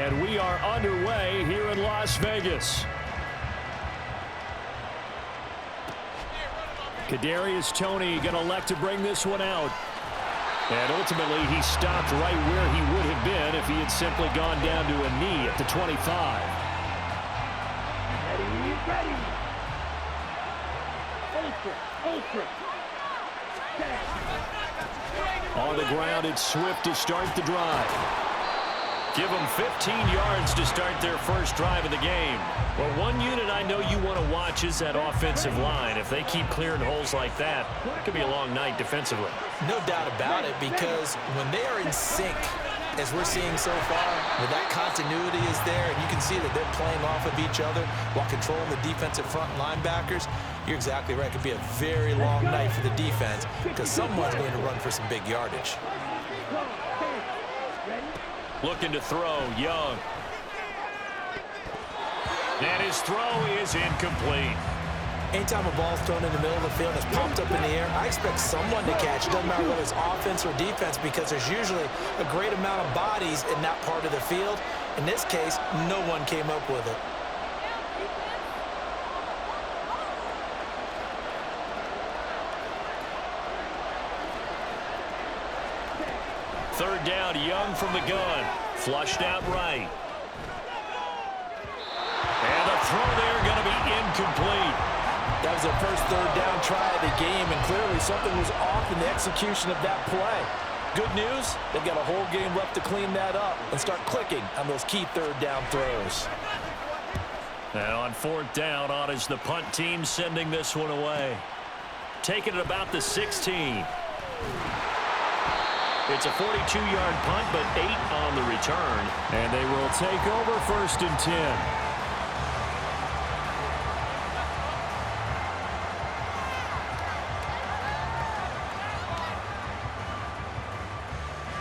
And we are underway here in Las Vegas. Kadarius Toney going to elect to bring this one out. And ultimately, he stopped right where he would have been if he had simply gone down to a knee at the 25. Ready. Ultra. On the ground, it's Swift to start the drive. Give them 15 yards to start their first drive of the game. Well, one unit I know you want to watch is that offensive line. If they keep clearing holes like that, it could be a long night defensively. No doubt about it, because when they are in sync, as we're seeing so far, when that continuity is there, and you can see that they're playing off of each other while controlling the defensive front linebackers, you're exactly right. It could be a very long night for the defense because someone's going to run for some big yardage. Looking to throw, Young. And his throw is incomplete. Anytime a ball's thrown in the middle of the field and it's popped up in the air, I expect someone to catch it. Doesn't matter whether it's offense or defense, because there's usually a great amount of bodies in that part of the field. In this case, no one came up with it. Third down, Young from the gun. Flushed out right. And the throw there going to be incomplete. That was their first third down try of the game, and clearly something was off in the execution of that play. Good news, they've got a whole game left to clean that up and start clicking on those key third down throws. And on fourth down, on is the punt team sending this one away. Taking it about the 16. It's a 42-yard punt, but 8 on the return. And they will take over first and 10.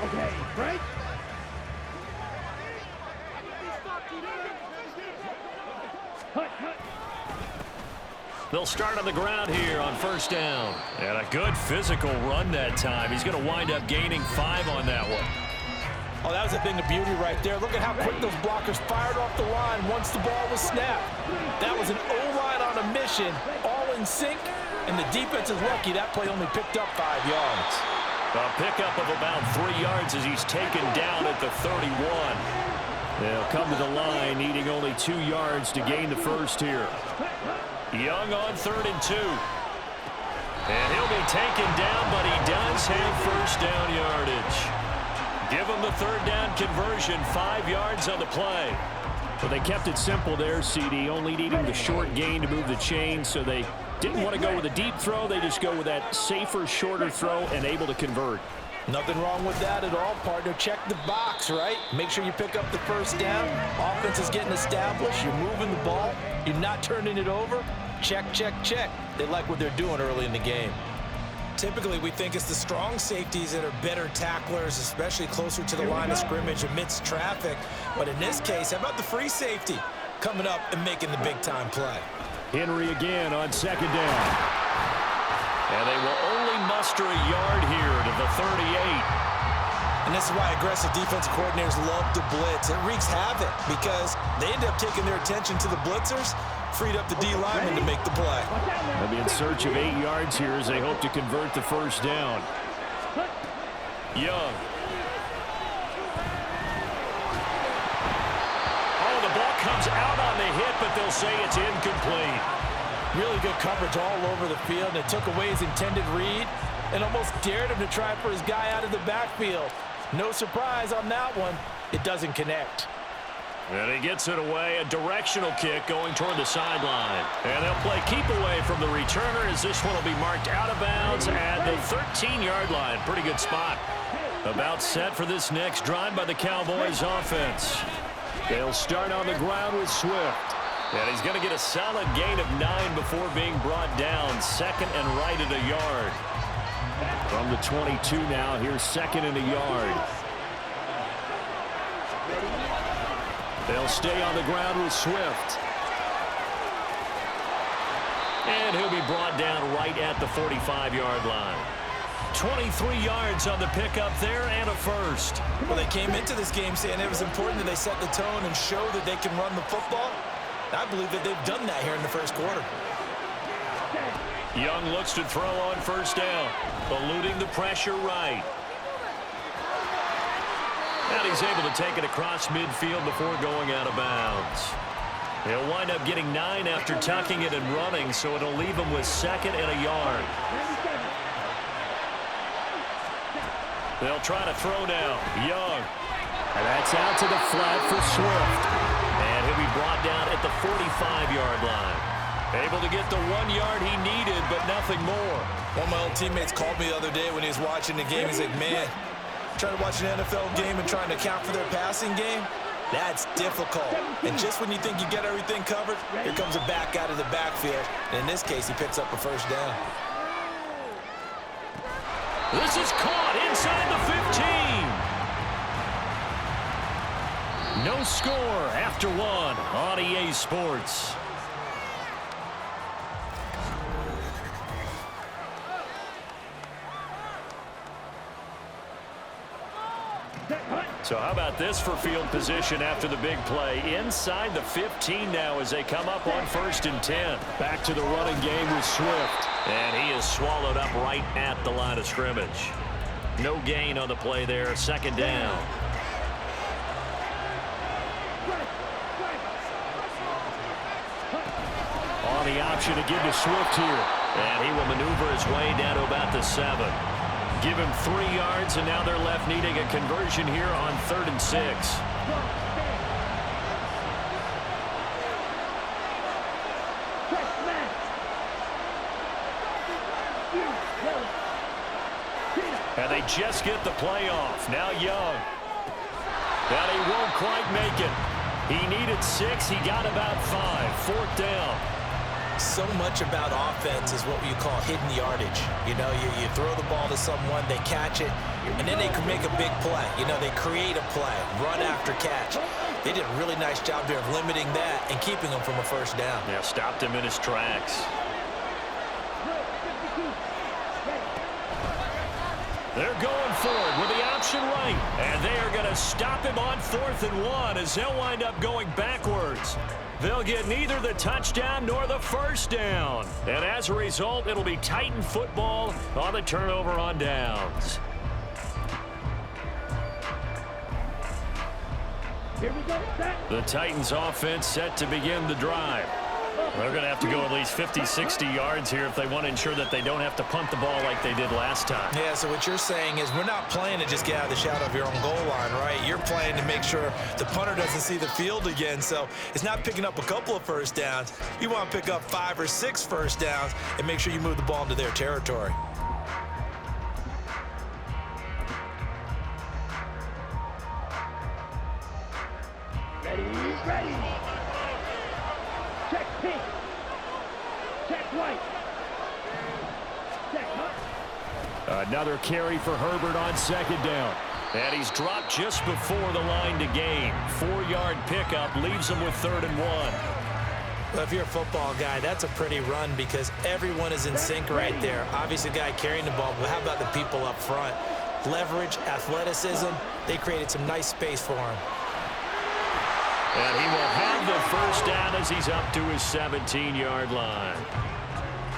Okay, break. They'll start on the ground here on first down. And a good physical run that time. He's going to wind up gaining 5 on that one. Oh, that was a thing of beauty right there. Look at how quick those blockers fired off the line once the ball was snapped. That was an O-line on a mission, all in sync, and the defense is lucky that play only picked up 5 yards. A pickup of about 3 yards as he's taken down at the 31. They'll come to the line, needing only 2 yards to gain the first here. Young on 3rd and 2. And he'll be taken down, but he does have first down yardage. Give him the third down conversion, 5 yards on the play. Well, they kept it simple there, CD, only needing the short gain to move the chain, so they didn't want to go with a deep throw. They just go with that safer, shorter throw and able to convert. Nothing wrong with that at all, partner. Check the box, right? Make sure you pick up the first down. Offense is getting established. You're moving the ball. You're not turning it over. Check. They like what they're doing early in the game. Typically, we think it's the strong safeties that are better tacklers, especially closer to the line of scrimmage amidst traffic. But in this case, how about the free safety coming up and making the big-time play? Henry again on second down. And they will only muster a yard here to the 38. And this is why aggressive defensive coordinators love to blitz. It wreaks havoc because they end up taking their attention to the blitzers, freed up the D lineman to make the play. They'll be in search of 8 yards here as they hope to convert the first down. Young. Oh, the ball comes out on the hit, but they'll say it's incomplete. Really good coverage all over the field, and it took away his intended read and almost dared him to try for his guy out of the backfield. No surprise on that one. It doesn't connect. And he gets it away, a directional kick going toward the sideline. And they'll play keep away from the returner as this one will be marked out of bounds at the 13-yard line. Pretty good spot. About set for this next drive by the Cowboys offense. They'll start on the ground with Swift. And he's going to get a solid gain of 9 before being brought down. Second and right at a yard. From the 22 now, here's second and a yard. They'll stay on the ground with Swift. And he'll be brought down right at the 45-yard line. 23 yards on the pickup there and a first. Well, they came into this game saying it was important that they set the tone and show that they can run the football. I believe that they've done that here in the first quarter. Young looks to throw on first down, eluding the pressure right. And he's able to take it across midfield before going out of bounds. He'll wind up getting 9 after tucking it and running, so it'll leave him with 2nd and a yard. They'll try to throw now. Young. And that's out to the flat for Swift. And he'll be brought down at the 45-yard line. Able to get the 1 yard he needed, but nothing more. One of my old teammates called me the other day when he was watching the game. He's like, man, trying to watch an NFL game and trying to account for their passing game, that's difficult. And just when you think you get everything covered, here comes a back out of the backfield. And in this case, he picks up a first down. This is caught inside the 15. No score after 1 on EA Sports. So how about this for field position after the big play? Inside the 15 now as they come up on 1st and 10. Back to the running game with Swift. And he is swallowed up right at the line of scrimmage. No gain on the play there. 2nd down. On the option to give to Swift here. And he will maneuver his way down to about the 7. Give him 3 yards, and now they're left needing a conversion here on 3rd and 6. And they just get the play off. Now Young. And he won't quite make it. He needed 6. He got about 5. 4th down. So much about offense is what you call hidden yardage. You know, you throw the ball to someone, they catch it, and then they can make a big play. You know, they create a play, run after catch. They did a really nice job there of limiting that and keeping him from a first down. Yeah, stopped him in his tracks. They're going forward with the option right, and they are going to stop him on 4th and 1 as they'll wind up going backwards. They'll get neither the touchdown nor the first down. And as a result, it'll be Titan football on the turnover on downs. Here we go. The Titans offense set to begin the drive. They're going to have to go at least 50, 60 yards here if they want to ensure that they don't have to punt the ball like they did last time. Yeah, so what you're saying is we're not playing to just get out of the shadow of your own goal line, right? You're playing to make sure the punter doesn't see the field again. So it's not picking up a couple of first downs. You want to pick up 5 or 6 first downs and make sure you move the ball into their territory. Ready. Check pink. Check white. Check hot. Another carry for Herbert on 2nd down. And he's dropped just before the line to gain. 4-yard pickup leaves him with 3rd and 1. Well, if you're a football guy, that's a pretty run because everyone is in sync right there. Obviously, the guy carrying the ball, but how about the people up front? Leverage, athleticism, they created some nice space for him. And he will have the first down as he's up to his 17-yard line.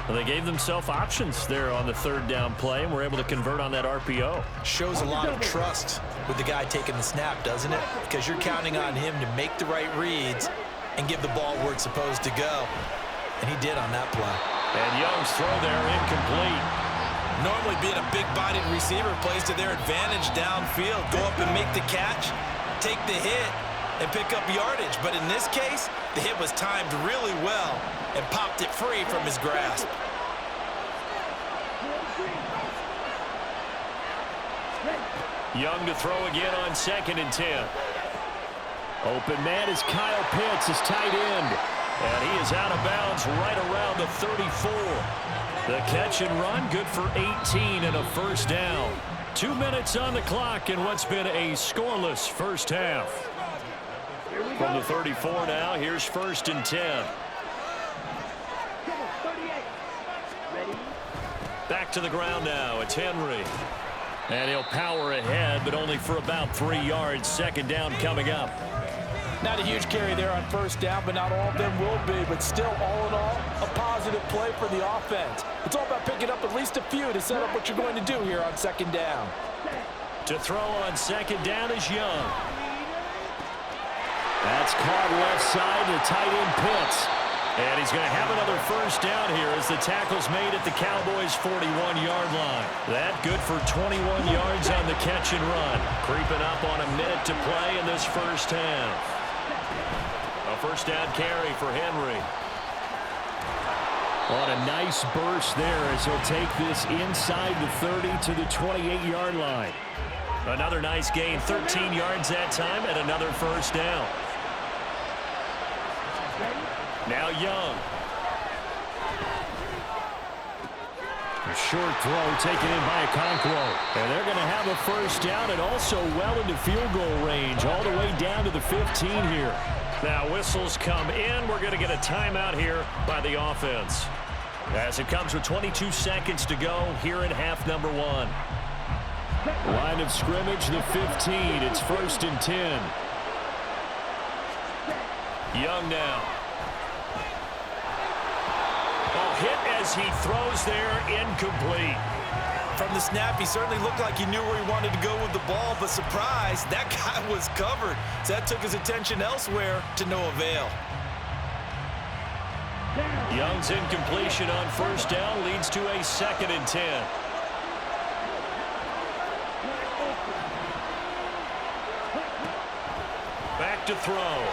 Well, they gave themselves options there on the 3rd down play and were able to convert on that RPO. Shows a lot of trust with the guy taking the snap, doesn't it? Because you're counting on him to make the right reads and give the ball where it's supposed to go. And he did on that play. And Young's throw there incomplete. Normally being a big-bodied receiver plays to their advantage downfield. Go up and make the catch, take the hit, and pick up yardage. But in this case, the hit was timed really well and popped it free from his grasp. Young to throw again on 2nd and 10. Open man is Kyle Pitts, his tight end. And he is out of bounds right around the 34. The catch and run, good for 18 and a first down. 2 minutes on the clock in what's been a scoreless first half. From the 34 now, here's 1st and 10. Back back to the ground now. It's Henry. And he'll power ahead, but only for about 3 yards. Second down coming up. Not a huge carry there on first down, but not all of them will be. But still, all in all, a positive play for the offense. It's all about picking up at least a few to set up what you're going to do here on second down. To throw on second down is Young. That's caught left side to tight end Pitts. And he's going to have another first down here as the tackle's made at the Cowboys' 41-yard line. That good for 21 yards on the catch and run. Creeping up on a minute to play in this first half. A first down carry for Henry. On a nice burst there as he'll take this inside the 30 to the 28-yard line. Another nice gain, 13 yards that time, and another first down. Now Young. A short throw taken in by Okonkwo. And they're going to have a first down and also well into field goal range all the way down to the 15 here. Now whistles come in. We're going to get a timeout here by the offense. As it comes with 22 seconds to go here in half number 1. Line of scrimmage, the 15. It's 1st and 10. Young now. Hit as he throws there, incomplete. From the snap, he certainly looked like he knew where he wanted to go with the ball, but surprise, that guy was covered. So that took his attention elsewhere to no avail. Young's incompletion on first down leads to a 2nd and 10. Back to throw.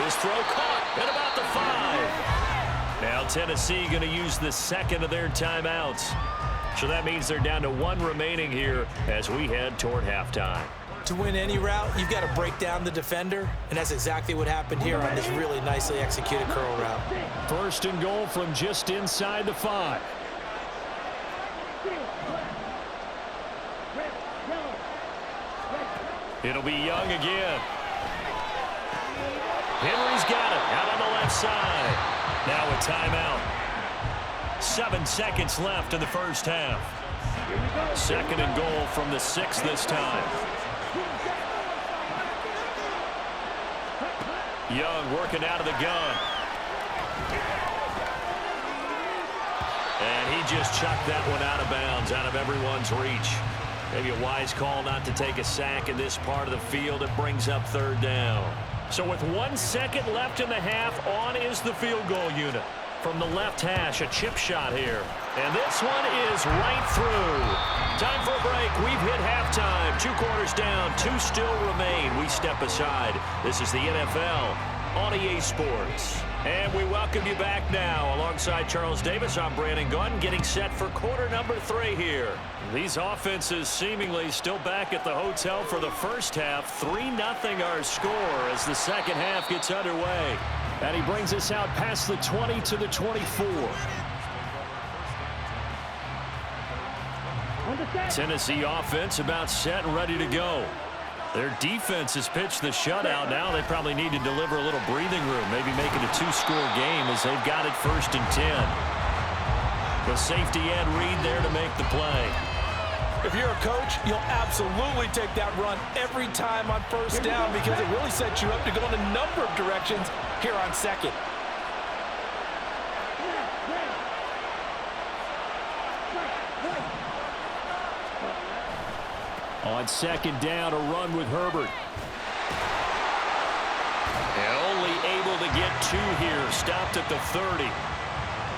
His throw caught at about the 5. Now Tennessee going to use the second of their timeouts. So that means they're down to 1 remaining here as we head toward halftime. To win any route, you've got to break down the defender, and that's exactly what happened here on this really nicely executed curl route. 1st and goal from just inside the 5. It'll be Young again. Henry's got it out on the left side. Now a timeout. 7 seconds left in the first half. 2nd and goal from the 6 this time. Young working out of the gun. And he just chucked that one out of bounds, out of everyone's reach. Maybe a wise call not to take a sack in this part of the field. It brings up 3rd down. So with 1 second left in the half, on is the field goal unit. From the left hash, a chip shot here. And this one is right through. Time for a break. We've hit halftime. 2 quarters down, 2 still remain. We step aside. This is the NFL on EA Sports. And we welcome you back now. Alongside Charles Davis, I'm Brandon Gunn, getting set for quarter number 3 here. These offenses seemingly still back at the hotel for the first half. 3-0 our score as the second half gets underway. And he brings us out past the 20 to the 24. Tennessee offense about set and ready to go. Their defense has pitched the shutout. Now they probably need to deliver a little breathing room, maybe make it a 2-score game as they've got it 1st and 10. The safety Ed Reed there to make the play. If you're a coach, you'll absolutely take that run every time on first down because it really sets you up to go in a number of directions here on second. On second down, a run with Herbert. And only able to get 2 here. Stopped at the 30.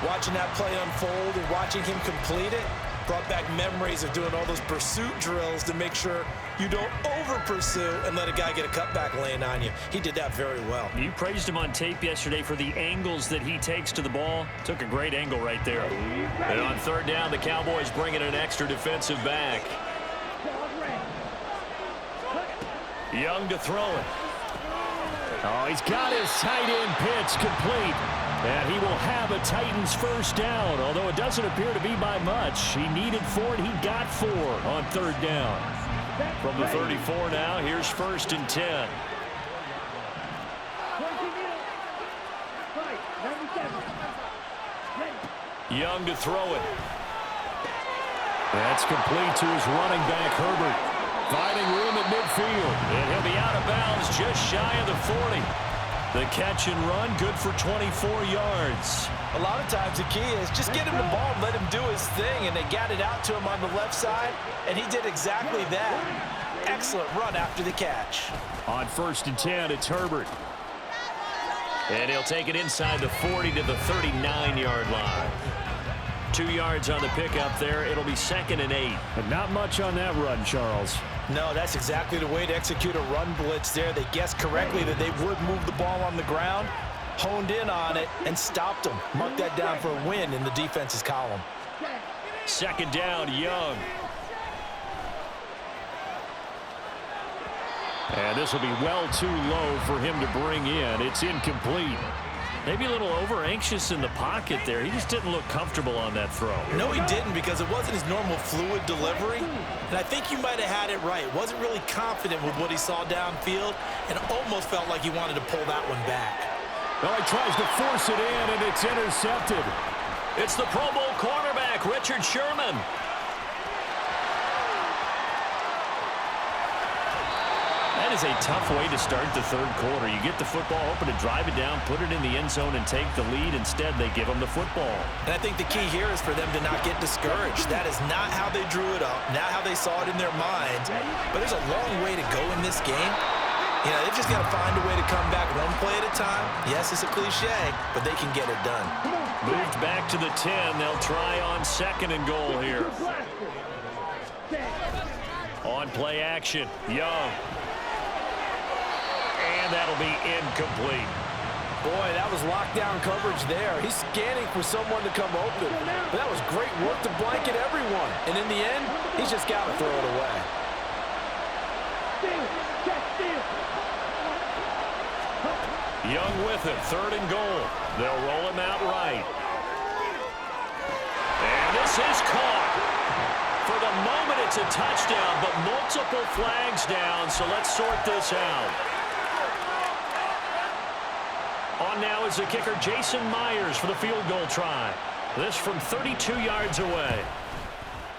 Watching that play unfold and watching him complete it brought back memories of doing all those pursuit drills to make sure you don't over-pursue and let a guy get a cutback lane on you. He did that very well. You praised him on tape yesterday for the angles that he takes to the ball. Took a great angle right there. And on 3rd down, the Cowboys bring in an extra defensive back. Young to throw it. Oh, he's got his tight end pitch complete. And he will have a Titans first down, although it doesn't appear to be by much. He needed 4, and he got 4 on 3rd down. From the 34 now, here's 1st and 10. Young to throw it. That's complete to his running back, Herbert. Finding room at midfield. And he'll be out of bounds just shy of the 40. The catch and run, good for 24 yards. A lot of times the key is just get him the ball and let him do his thing, and they got it out to him on the left side, and he did exactly that. Excellent run after the catch. On 1st and 10, it's Herbert. And he'll take it inside the 40 to the 39-yard line. 2 yards on the pickup there. It'll be 2nd and 8. And not much on that run, Charles. No, that's exactly the way to execute a run blitz there. They guessed correctly that they would move the ball on the ground, honed in on it, and stopped them. Mark that down for a win in the defense's column. 2nd down, Young. And this will be well too low for him to bring in. It's incomplete. Maybe a little over-anxious in the pocket there. He just didn't look comfortable on that throw. No, he didn't, because it wasn't his normal fluid delivery. And I think you might have had it right. Wasn't really confident with what he saw downfield and almost felt like he wanted to pull that one back. Well, he tries to force it in, and it's intercepted. It's the Pro Bowl cornerback, Richard Sherman. That is a tough way to start the 3rd quarter. You get the football open to drive it down, put it in the end zone, and take the lead. Instead, they give them the football. And I think the key here is for them to not get discouraged. That is not how they drew it up, not how they saw it in their minds. But there's a long way to go in this game. You know, they've just got to find a way to come back one play at a time. Yes, it's a cliche, but they can get it done. Moved back to the 10. They'll try on 2nd and goal here. On play action, Young. And that'll be incomplete. Boy, that was lockdown coverage there. He's scanning for someone to come open. But that was great work to blanket everyone. And in the end, he's just got to throw it away. Young with it, 3rd and goal. They'll roll him out right. And this is caught. For the moment, it's a touchdown, but multiple flags down, so let's sort this out. On now is the kicker, Jason Myers, for the field goal try. This from 32 yards away.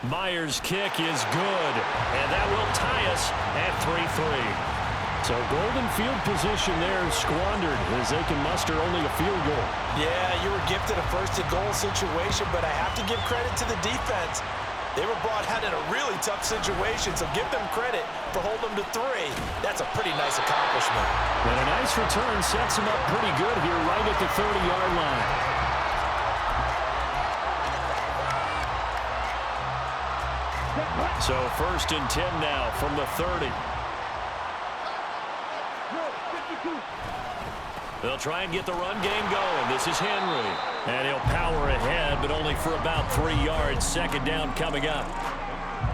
Myers' kick is good, and that will tie us at 3-3. So golden field position there squandered as they can muster only a field goal. Yeah, you were gifted a 1st and goal situation, but I have to give credit to the defense. They were brought out in a really tough situation, so give them credit for holding them to 3. That's a pretty nice accomplishment. And a nice return sets them up pretty good here right at the 30-yard line. So 1st and 10 now from the 30. They'll try and get the run game going. This is Henry. And he'll power ahead, but only for about 3 yards. 2nd down coming up.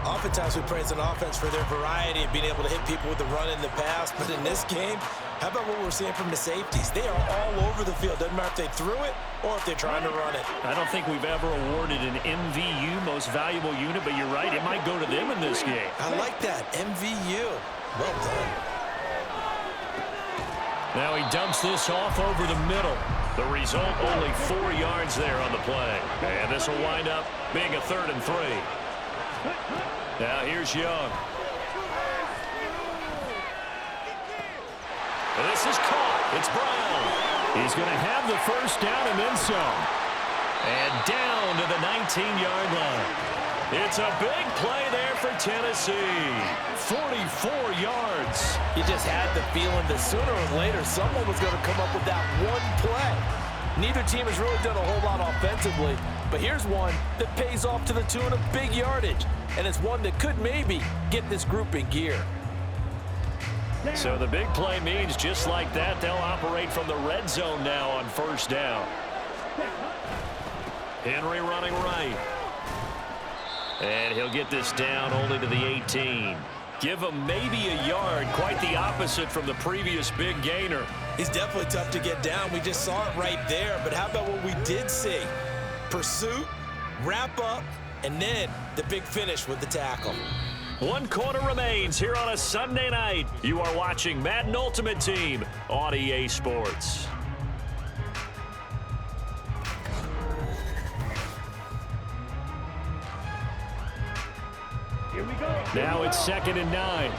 Oftentimes we praise an offense for their variety of being able to hit people with the run in the pass. But in this game, how about what we're seeing from the safeties? They are all over the field. Doesn't matter if they threw it or if they're trying to run it. I don't think we've ever awarded an MVU, most valuable unit, but you're right. It might go to them in this game. I like that. MVU. Well done. Now he dumps this off over the middle. The result, only 4 yards there on the play. And this will wind up being a 3rd and 3. Now here's Young. This is caught. It's Brown. He's going to have the 1st down and then some. And down to the 19-yard line. It's a big play there for Tennessee. 44 yards. You just had the feeling that sooner or later someone was going to come up with that one play. Neither team has really done a whole lot offensively, but here's one that pays off to the tune of big yardage, and it's one that could maybe get this group in gear. So the big play means just like that, they'll operate from the red zone now on 1st down. Henry running right. And he'll get this down only to the 18. Give him maybe a yard, quite the opposite from the previous big gainer. He's definitely tough to get down. We just saw it right there. But how about what we did see? Pursuit, wrap up, and then the big finish with the tackle. 1 quarter remains here on a Sunday night. You are watching Madden Ultimate Team on EA Sports. Now it's 2nd and 9.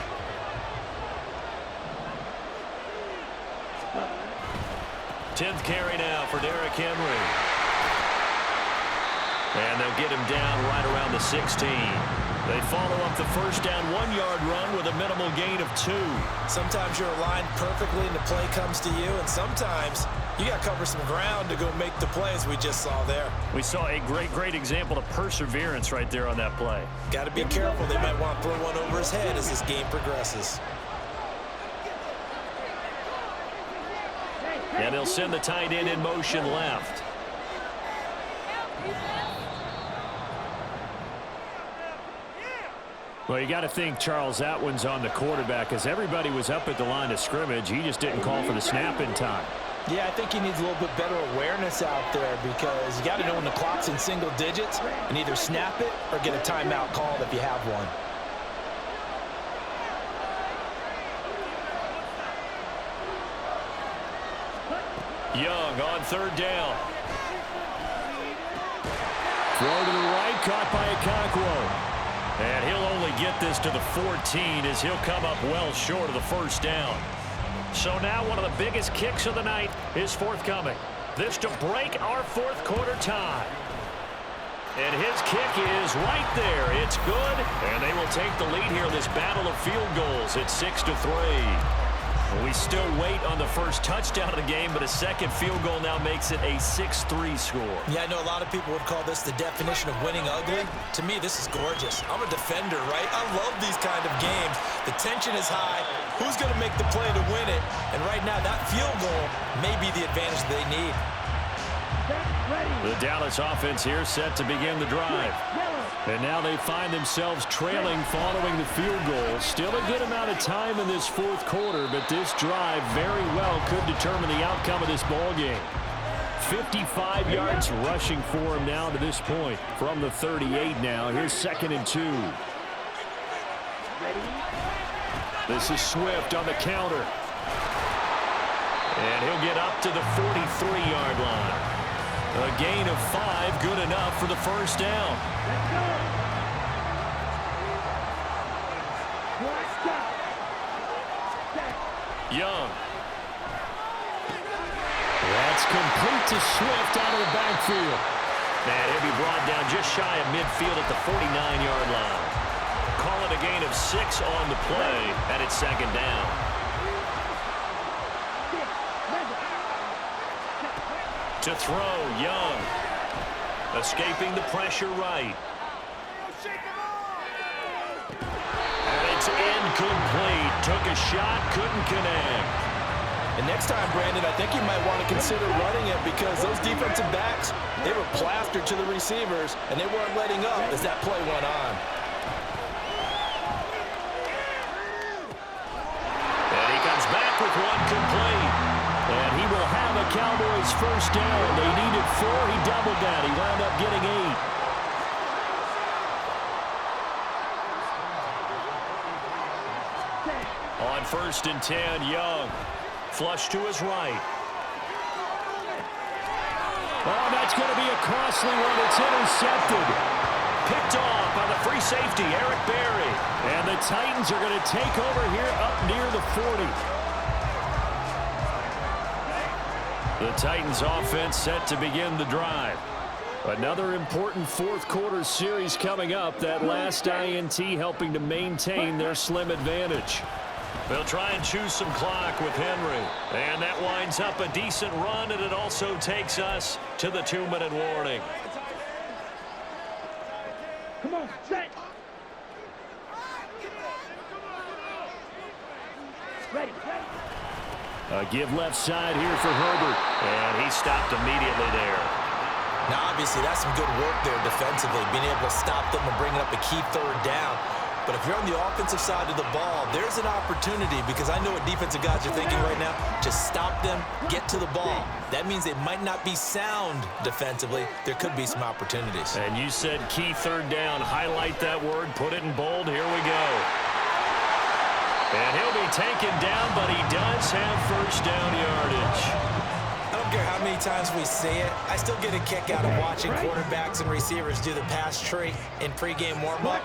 Tenth carry now for Derrick Henry. And they'll get him down right around the 16. They follow up the first down 1-yard run with a minimal gain of 2. Sometimes you're aligned perfectly and the play comes to you, and sometimes you got to cover some ground to go make the plays we just saw there. We saw a great example of perseverance right there on that play. Got to be careful. They might want to throw one over his head as this game progresses. And they'll send the tight end in motion left. Well, you got to think, Charles, that one's on the quarterback, as everybody was up at the line of scrimmage. He just didn't call for the snap in time. Yeah, I think he needs a little bit better awareness out there, because you got to know when the clock's in single digits and either snap it or get a timeout called if you have one. Young on 3rd down. Throw to the right, caught by Okonkwo. And he'll only get this to the 14 as he'll come up well short of the first down. So now one of the biggest kicks of the night is forthcoming. This to break our 4th quarter tie. And his kick is right there. It's good. And they will take the lead here in this battle of field goals at 6-3. We still wait on the first touchdown of the game, but a second field goal now makes it a 6-3 score. Yeah, I know a lot of people would call this the definition of winning ugly. To me, this is gorgeous. I'm a defender, right? I love these kind of games. The tension is high. Who's going to make the play to win it? And right now, that field goal may be the advantage they need. The Dallas offense here set to begin the drive. And now they find themselves trailing following the field goal. Still a good amount of time in this 4th quarter, but this drive very well could determine the outcome of this ball game. 55 yards rushing for him now to this point. From the 38 now, here's 2nd and 2. This is Swift on the counter. And he'll get up to the 43-yard line. A gain of 5, good enough for the first down. Young. That's complete to Swift out of the backfield. And he'll be brought down just shy of midfield at the 49-yard line. Call it a gain of 6 on the play, and it's 2nd down. To throw, Young. Escaping the pressure right. And it's incomplete. Took a shot, couldn't connect. And next time, Brandon, I think you might want to consider running it, because those defensive backs, they were plastered to the receivers, and they weren't letting up as that play went on. And he comes back with one complete. And he will have a Cowboys first down. They needed 4. He doubled that. He wound up getting 8. On 1st and 10, Young. Flush to his right. Oh, that's going to be a costly one. It's intercepted. Picked off by the free safety, Eric Berry. And the Titans are going to take over here up near the 40. The Titans offense set to begin the drive. Another important 4th quarter series coming up. That last INT helping to maintain their slim advantage. They'll try and choose some clock with Henry. And that winds up a decent run, and it also takes us to the 2-minute warning. Come on, set. Ready. A give left side here for Herbert. And he stopped immediately there. Now, obviously, that's some good work there defensively, being able to stop them and bringing up a key 3rd down. But if you're on the offensive side of the ball, there's an opportunity, because I know what defensive guys are thinking right now. Just stop them, get to the ball. That means they might not be sound defensively. There could be some opportunities. And you said key 3rd down. Highlight that word. Put it in bold. Here we go. And he'll be taken down, but he does have first down yardage. I don't don't care how many times we say it, I still get a kick out of watching quarterbacks and receivers do the pass tree in pregame warm-up.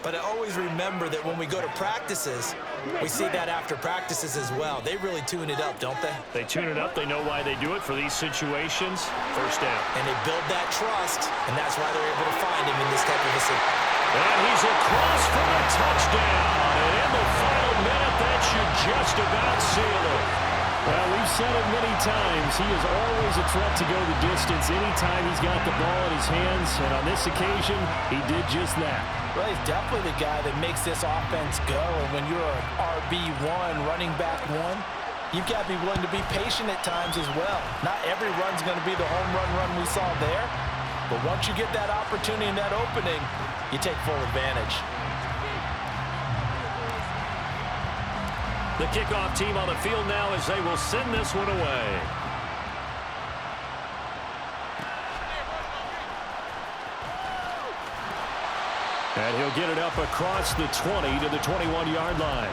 But I always remember that when we go to practices, we see that after practices as well. They really tune it up, don't they? They tune it up. They know why they do it for these situations. First down. And they build that trust, and that's why they're able to find him in this type of a situation. And he's across for the touchdown. And in the final minute, that should just about seal it. Well, we've said it many times. He is always a threat to go the distance anytime he's got the ball in his hands. And on this occasion, he did just that. Well, he's definitely the guy that makes this offense go. And when you're an RB1, running back one, you've got to be willing to be patient at times as well. Not every run's going to be the home run we saw there. But once you get that opportunity and that opening, you take full advantage. The kickoff team on the field now as they will send this one away. And he'll get it up across the 20 to the 21-yard line.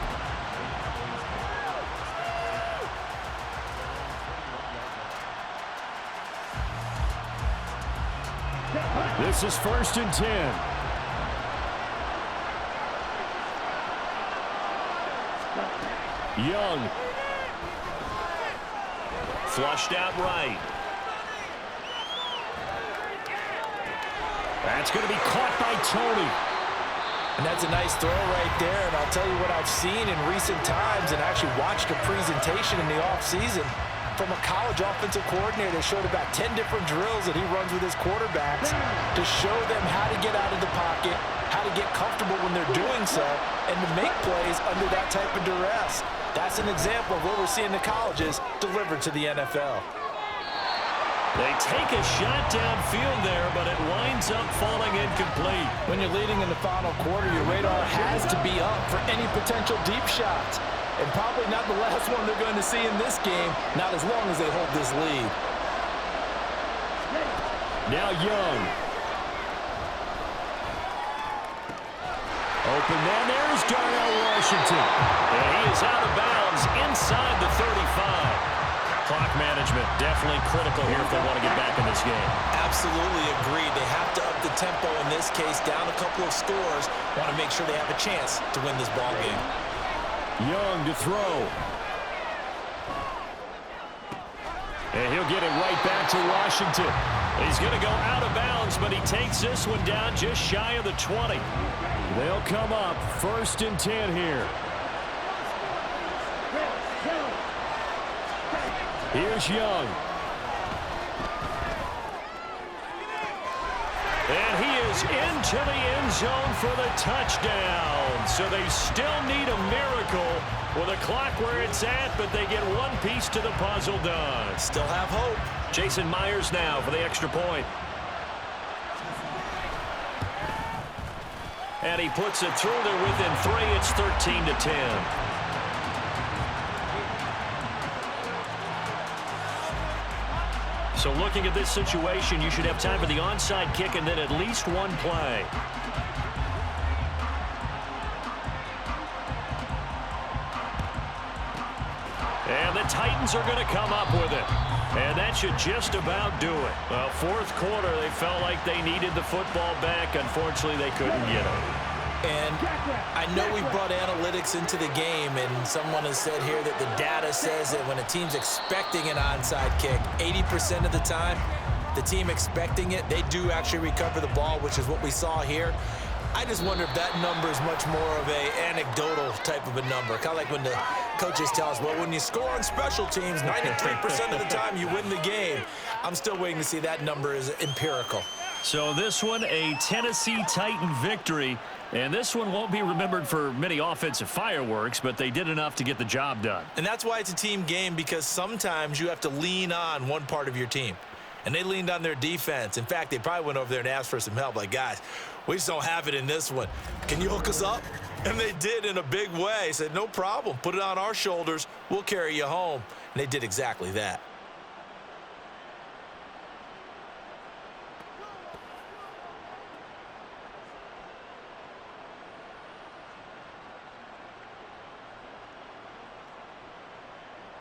This is 1st and 10. Young. Flushed out right. That's going to be caught by Tony. And that's a nice throw right there. And I'll tell you what I've seen in recent times and actually watched a presentation in the offseason from a college offensive coordinator that showed about 10 different drills that he runs with his quarterbacks to show them how to get out of the pocket, how to get comfortable when they're doing so, and to make plays under that type of duress. That's an example of what we're seeing in the colleges delivered to the NFL. They take a shot downfield there, but it winds up falling incomplete. When you're leading in the final quarter, your radar has to be up for any potential deep shots. And probably not the last one they're going to see in this game, not as long as they hold this lead. Now Young. Open man, there's Darnell Washington. And he is out of bounds inside the 35. Clock management definitely critical here if they want to get back in this game. Absolutely agreed. They have to up the tempo in this case, down a couple of scores. Want to make sure they have a chance to win this ball game. Young to throw. And he'll get it right back to Washington. He's going to go out of bounds, but he takes this one down just shy of the 20. They'll come up 1st and 10 here. Here's Young. And he is into the end zone for the touchdown. So they still need a miracle with a clock where it's at, but they get one piece to the puzzle done. Still have hope. Jason Myers now for the extra point. And he puts it through there within 3. It's 13-10. So looking at this situation, you should have time for the onside kick and then at least one play. And the Titans are going to come up with it. And that should just about do it. Well, 4th quarter, they felt like they needed the football back. Unfortunately, they couldn't get it. And I know we brought analytics into the game, and someone has said here that the data says that when a team's expecting an onside kick, 80% of the time, the team expecting it, they do actually recover the ball, which is what we saw here. I just wonder if that number is much more of an anecdotal type of a number. Kind of like when the coaches tell us, well, when you score on special teams, 93% of the time you win the game. I'm still waiting to see that number is empirical. So this one, a Tennessee Titan victory. And this one won't be remembered for many offensive fireworks, but they did enough to get the job done. And that's why it's a team game, because sometimes you have to lean on one part of your team. And they leaned on their defense. In fact, they probably went over there and asked for some help. Like, guys, we just don't have it in this one. Can you hook us up? And they did in a big way. Said, no problem. Put it on our shoulders. We'll carry you home. And they did exactly that.